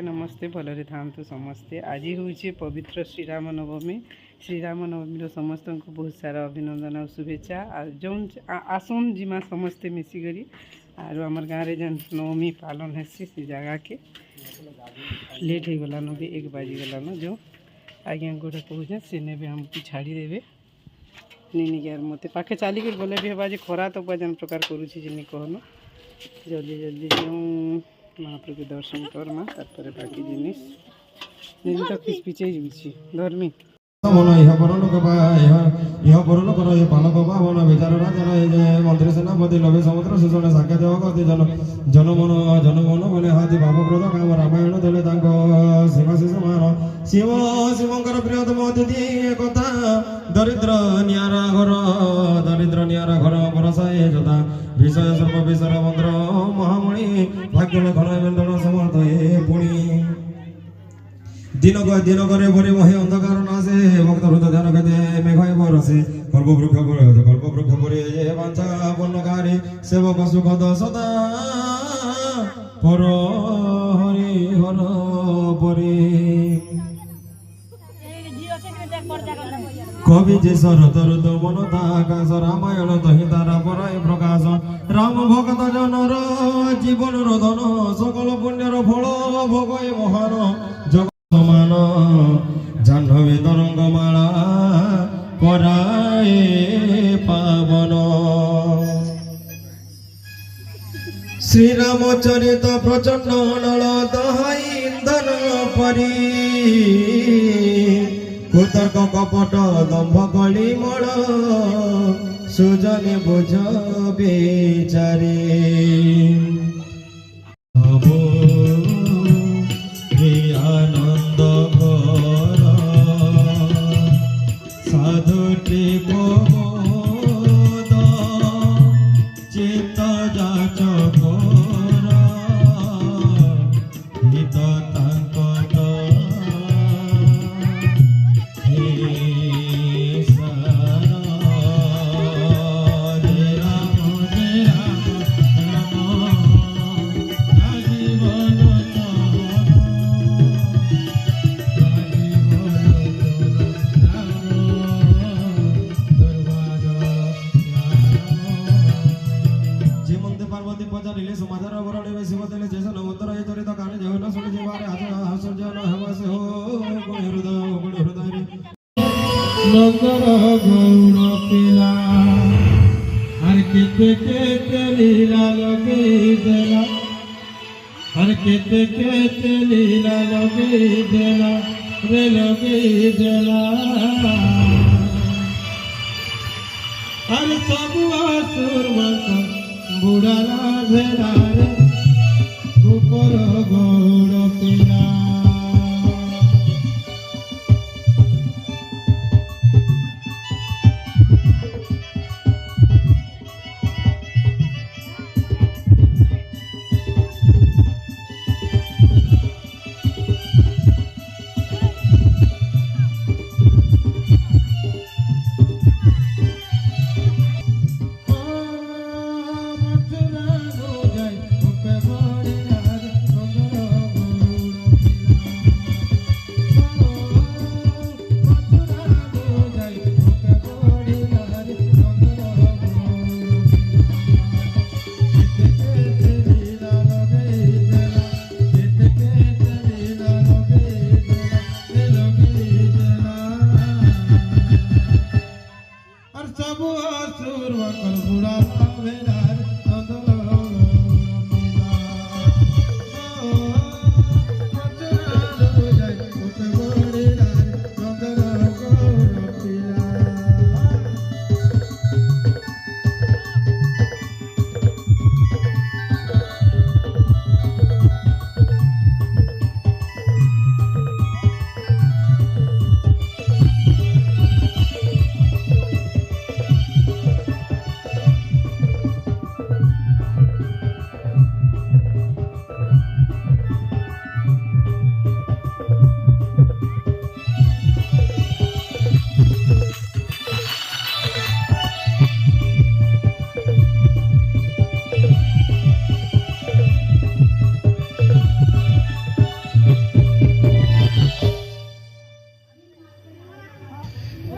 नमस्ते भलरे था समस्ते। आज हूँ पवित्र श्रीराम नवमी। श्रीराम नवमी समस्त को बहुत सारा अभिनंदन और शुभेच्छा। जो आसन जिमा समस्ते मिसिकी आर आम गाँव में जन नवमी पालन हेसी से जगह के लेट हो गलान भी 1 बाजी गलान जो आज्ञा गोटे कहूँ सी ने भी हमको छाड़ी देवे नी यार मत पाखे चलिक गले भी हवा खरा तो जन प्रकार करुच्छी जिनी कहन जल्दी जल्दी जो महाप्रभु के दर्शन करमा तापर बाकी जिनिस नहीं तो किस पीछे जुची धर्मी मन यह परलोक यह परलोक ये पालक पावन विचार राजन जय मंत्री सेनापति लभे समुद्र शोषण साक्षात गति जनमन बने हाथी भाव क्रोध काम रामायण देले सीमा शिशु मान शिव शिवंकर प्रियतम अतिथि कथा दरिद्र नियारा घर बरसाए जता विषय सर्व विषय मंत्र महामणि भाग्य घन वेदन समर्थ हे पुणी दिन करे भरी महे अंधकार नाशे भक्त हृदय ध्यान गते मेघाय बरसे कल्पवृक्ष परे ये वांछा पूर्णकारी सेवक सुखद सदा पर हरि हर परे कवि जे शरत ऋतु मनता आकाश रामायण तहि तारा पराय प्रकाश राम भक्त जनर जीवन धन सकल पुण्यर फल भोगय महान मान जाह्नवी तरंगमाला पराए पावन श्रीरामचरित प्रचंड नल दहाई इंधन परी कुतर्क कपट दंभ कली मल सुजने बुझ बेचारी नगर गौड़ पिला हर केते लीला लगे देला हर केते लीला लगे देला रे लगे देला हर सब असुर मत बुढ़ाला भेला रे ऊपर गौड़ पिला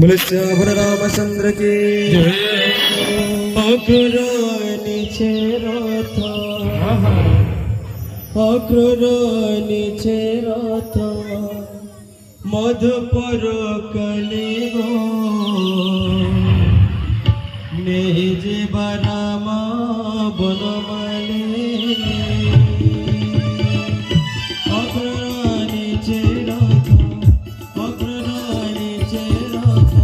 बोले श्यावर रामचंद्र की अग्रणी रथ अग्रणी रथ मधुपर कले गो नेजे बारामा बनमाले अग्रणी रथ अग्रणी रथ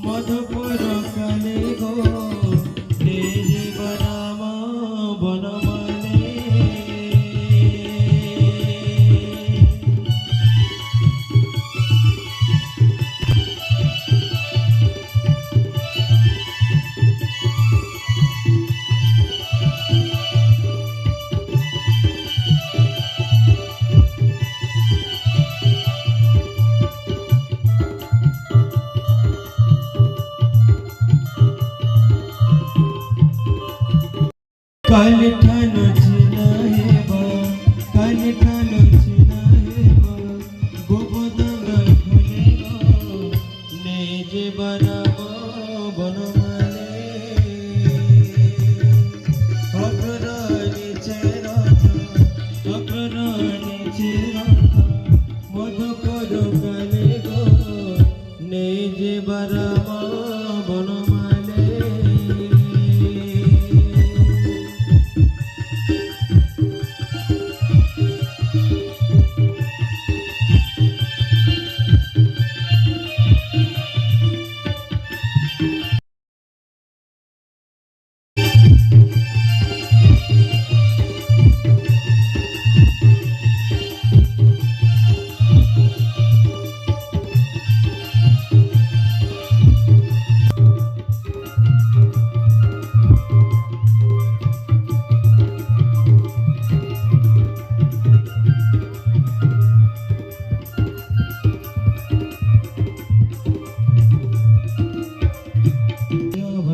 मधुपर कले गो नेजे बारामा बनमाले काल ठान छिना हेबा काल ठान छिना हेबा गोपदंगा खुलेगा नेजे बारामा बनमाले अग्रणी रथ अग्रणी रथ मधुकर कले गो नेजे बारामा बनमाले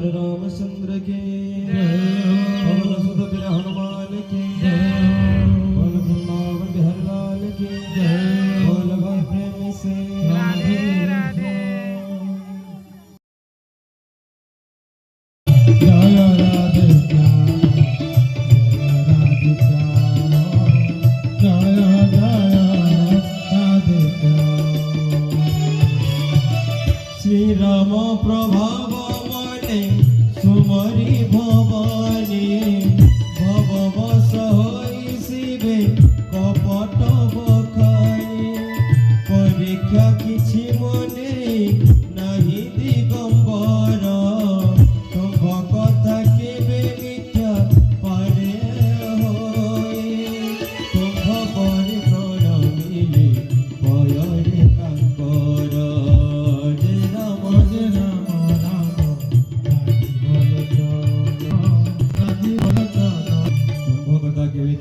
रामचंद्र के पवन सुत वीर हनुमान के बोल वृंदावन बिहारी लाल के बोल भाई प्रेमी से राधे राधे जय राधे श्री राम प्रभाव मने सुमरी भवानी भववश होई शिवे कपट बखानी परीक्षा किछि मने नाही दिगंबर तुम कथा केबे मिथ्या पारे होई तुम पर प्रणमिले पयरे तांकर जय राम भगता के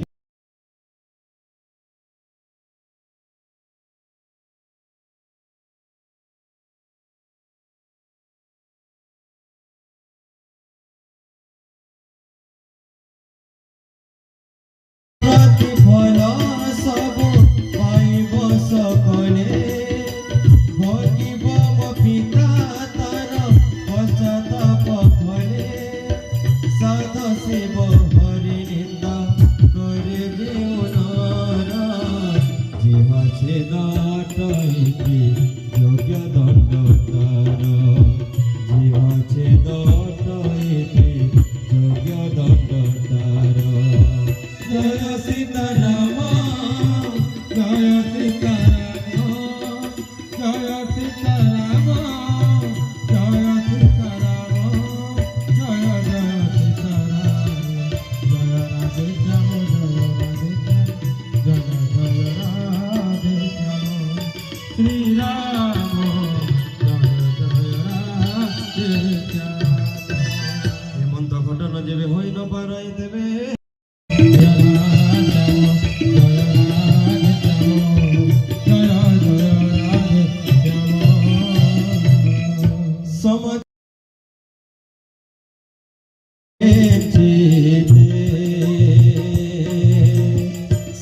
फल सब पाइब सकले भगिब मो पिता तार पश्चाताप फले साध शिव हरि निंदा करे जीवनर जिहा छेदाट योग्य दंड तार जिहा छेदाट योग्य दंड तार जय सीताराम जय सीताराम जय सीताराम जय सीताराम जय जय सीताराम जय राधे श्याम जय राधे श्याम श्री राम जय जय राधे श्याम हेमंत घटन जेबे होई न पाराई देबे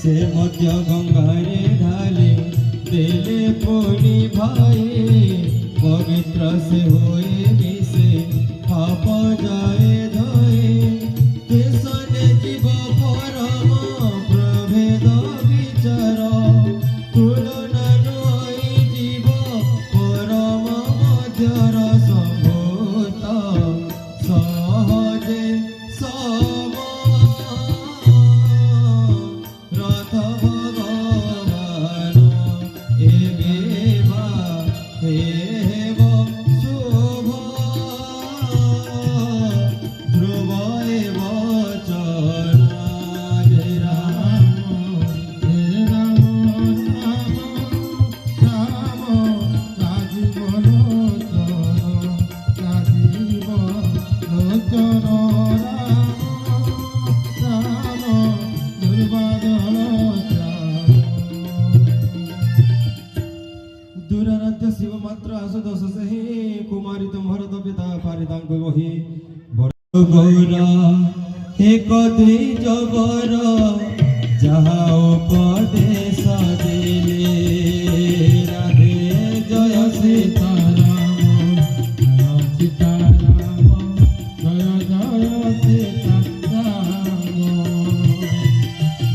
से मध्य गंगारे ढाले देले पोनी भाई पवित्र नेत्र से होए मिसे पाप जाए धोए केशने जीव परम प्रभेद विचार तुलना नई जीव परम मध्यर संभूत सहजे सम रथ भगवान एवेवा हेव शुभ ध्रुव एव चरणा जय राम दूराराध्य शिव मात्र आसुदोष से कुमारी तुम भरत पिता पारितांग मोहि गौरा एक दुई जबर जहा उपदेश देले राधे जय सीताराम जय जय सीताराम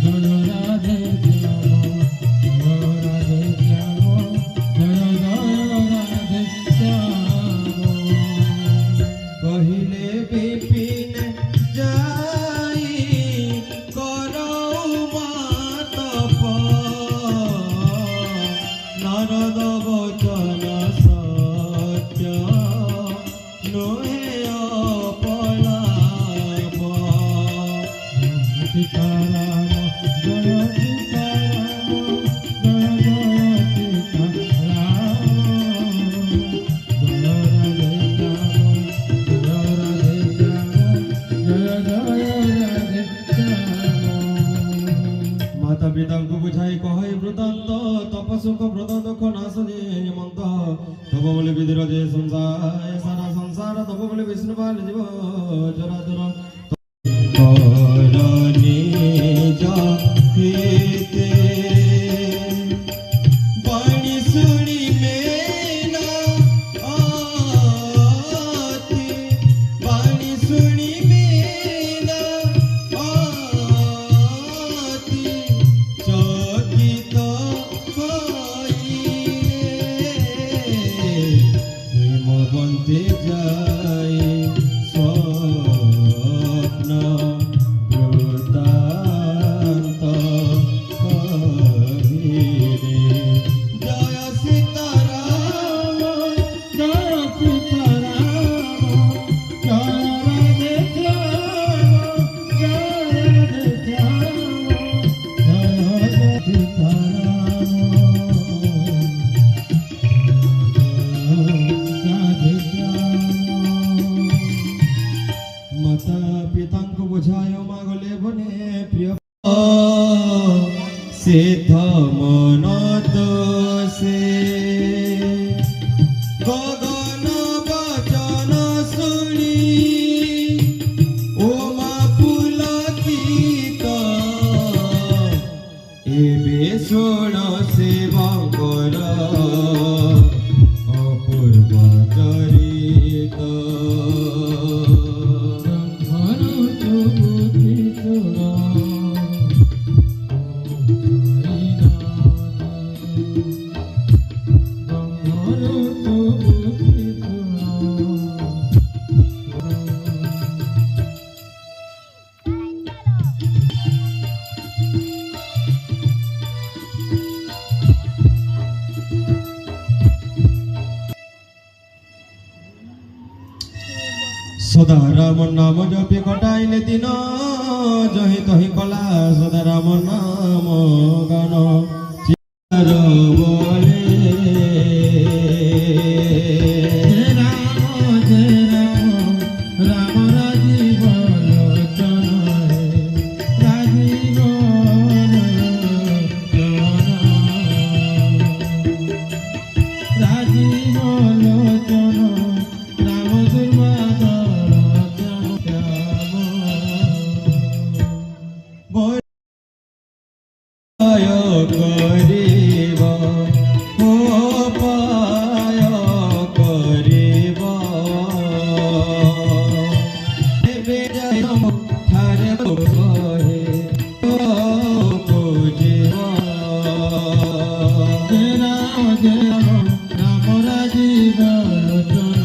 जय राधे श्याम जय राधे श्याम जय जय राधे श्याम कहिले विपिन जाई करौ मातप नारद वचन सत्य नोहे अपलाप सीताराम जय सीताराम जय जय सीताराम जय राधे श्याम जय राधे श्याम माता पिता को बुझाई कहे वृतांत तपसुख व्रत दुख नाश जे निमंत तब बोले विधिर जे संसार सारा संसार तब बोले विष्णुपाल जीव चराचर करनी जाते बाणी सुनी मेना आती बाणी सुनी मेना आती चकित हिमवन्ते जाए स्वप्न वृत्तान्त कहिरे जय सीताराम जय सीताराम जय राधे श्याम जय राधे श्याम जय जय सीताराम राधे श्याम माता पिता को बुझायो मागले बने प्रिय सिद्ध मन दोषे गगन वचन सुनी ओमा पुलकित एबे शुण सेवकर अपूर्व चरित सदा राम नाम जपे कटाइले दिन जहि तहि कला सदा राम नाम गान चिर बोले राम राजीव लोचन राजीव राजीव लोचन राम दुर्वादर श्याम जय राम राम राजीव लोचन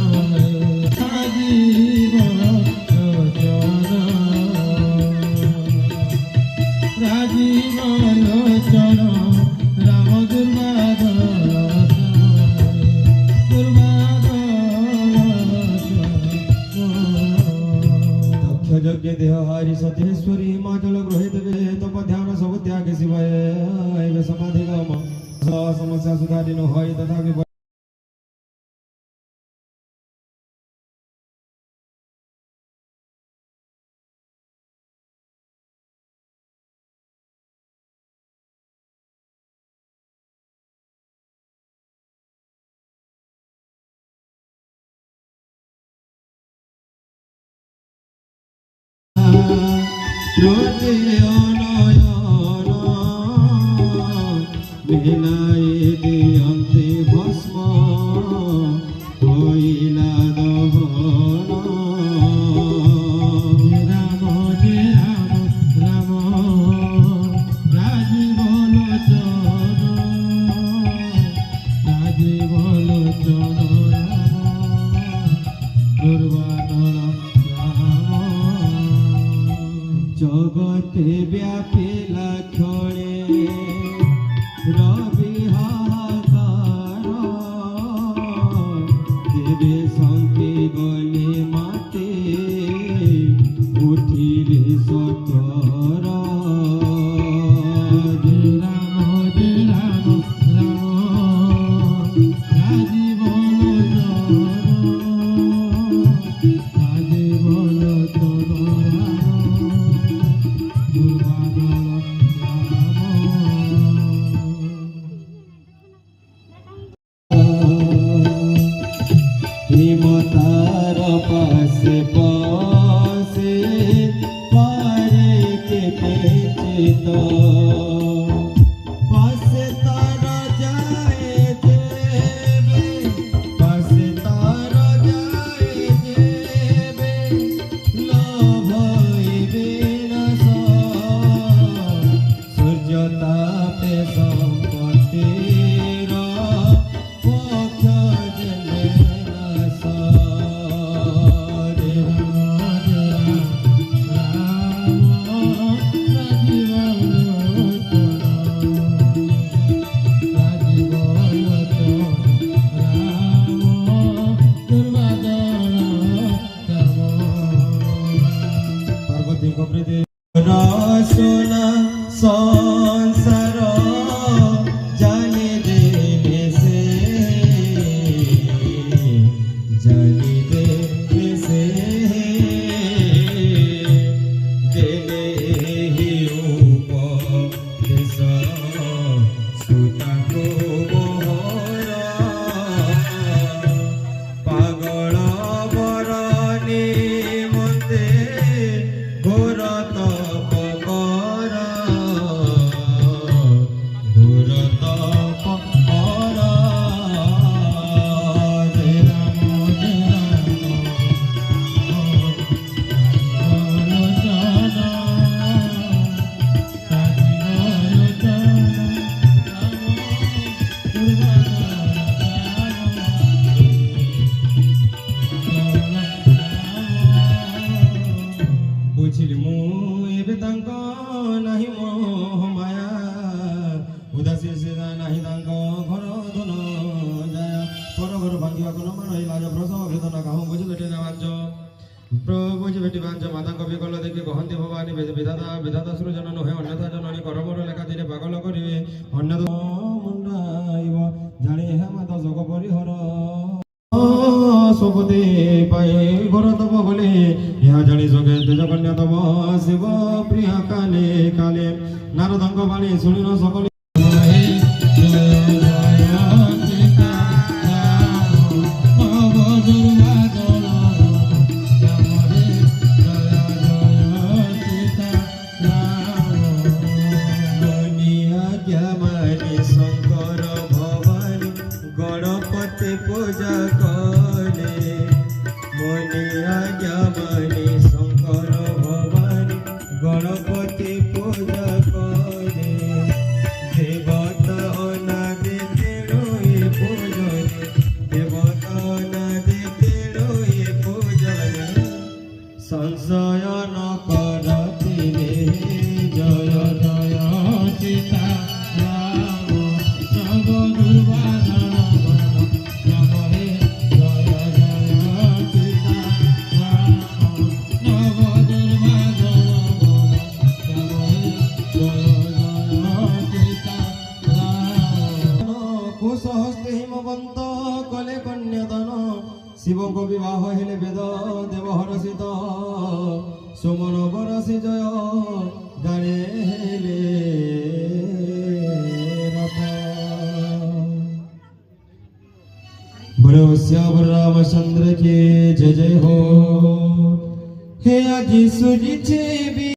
राजीव लोचन राजीव लोचन राम दुर्वाद दक्ष यज्ञ देह हारी सतेश्वरी हिमाचल ग्रहे देवे तप ध्यान सब त्याग शिवाय एव समाधि गम समस्या सुधारी न হয় तथापि रोते अनयन मिलाई दियन्ते भस्म होइला दहन राम जय राम राजीव लोचन दुर्वानर जगते व्यापिला क्षणे रवि हाहाकार देवे शंके गले माते उठिले सतर जय राम राजीव हिमतार पासे पासे पारे के पेचित पासे तार जाए देवे पासे तार जाए देवे लभइबे नाश सूर्य तापे संपत्तिर पक्ष जले नाश रे पार्वती को प्रीति रसना संसार जाने देने से जाने देने से देने ही उपदेश सुता को मोहरा पागल बरनी मते घोर तप कर घोर तप कर जय राम बुझिली मु एबे तांक नाही मोह माया उदासी से नाही तांक घर धन जाया पर घर भांगिवा कोन मान इलाज प्रसव वेदना गाहु बुझि बेटे बांच बुझि बेटी बांच माता कवि कल देखि कहन्ति भवानी विधाता विधाता सृजन नहे अन्यथा जननी करमर लेखा दिले पागल करिवे अन्य मुंडाइव जाने हे माता जग परिहर सबदे पाए घर तब बोले यहाँ जानी जोगे तेज कन्या तब शिव प्रिया काले काले नारदंग बाणी शुणिन सकले शंकर भवानी गणपति पूजा कले मनिया ज्ञानी शंकर भवानी गणपति पूजा कले देवता अनादि तेणु सहस्ते हिमवंत कले कन्यादान शिव को विवाह हेले वेद देव हरषित सुमन बरसी जय गाने हेले बोलो श्याम रामचंद्र के जय जय हो हे आजी सुजी